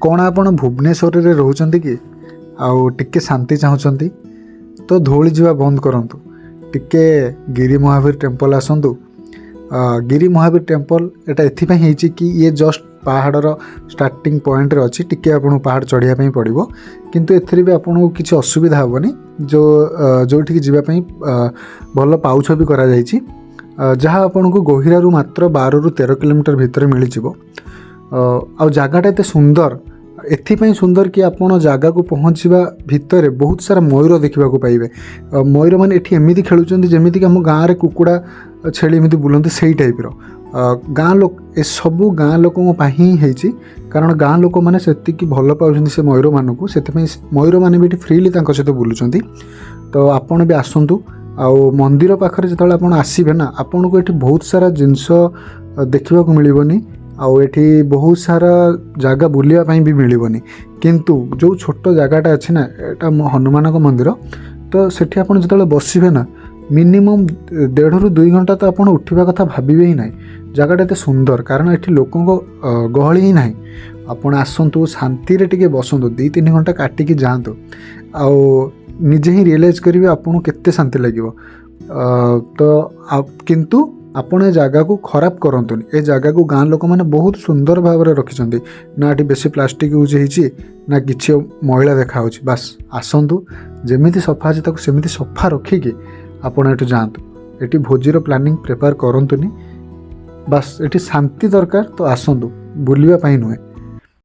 कौन आपण भुवनेश्वर रे रोचंती कि आउ टिके शांति चाहूँगी तो धौली जावा बंद करंतु टिके गिरी महावीर टेम्पल आसतु। गिरी महावीर टेम्पल एटा एथिपाई ହେଇଛି कि ये जस्ट पहाड़र स्टार्टिंग पॉइंट रे अच्छी टिके आपन पहाड़ चढ़िया पई पड़िबो किंतु एथिरे भी आपन किछि असुविधा होबनी जो जोठी जीवाई भल पाउछ भी करा जायछि जहाँ आपन को गहिरारू मात्र 12 ରୁ 13 किलोमीटर भितर मिल जिवो। आ जगाटा एते सुंदर एथिपाई सुंदर कि आपन जगह को पहुँचवा भितर बहुत सारा मयूर देखा पाइबे। मयूर मैंने एठी एमती खेलुचंती जेमिति कि हम गाँव में कुकुड़ा छेली एमती बुलंती सेही टाइपर गाँ लोक ए सबू गाँ लोकों ही होइछि कारण गाँ लोक मैंने सेतिकी भल पाउछंती से मयूर मानकु सेतिपई मयूर माने भी फ्रीली तांको सहित बुलुचंती। तो आपण भी आसंतु आउ मंदिर पाखरे जेतेबेले आपण आसीबे ना आपन को एठी बहुत सारा जिनस देखा मिलबनी आउ एठी बहुत सारा जगह बुलिया भी मिलबनी किंतु जो छोट जगहटा अच्छी ना एटा हनुमान मंदिर तो सेठी आपण जेतेबेले बसिबे ना मिनिमम 1.5 ରୁ 2 घंटा तो आपण उठिबा कथा भाबिबे ही नाही। जगहटा एते सुंदर कारण एठी लोकों को गहली ही नाही। आपण आसंतु शांति रे टिके बसंतु 2-3 घंटा काटिकी जांतु आउ निजे ही रियलाइज करिवे आपन केते शांति लागिवो। तो किंतु आपण ए जगह को खराब करंतुनी ए जगह को गाँ लोक मैंने बहुत सुंदर भाव में रखिंट ना ये बेसी प्लास्टिक यूज होती ना किसी मैला देखा बास आसतु जमी सफा अच्छे ताको सेमती सफा रखिकी आपण एठू जातु ये भोजीर प्लानिंग प्रिपेयर करंतुनी बास ये शांति दरकार तो आसतु बुलिया नुहे।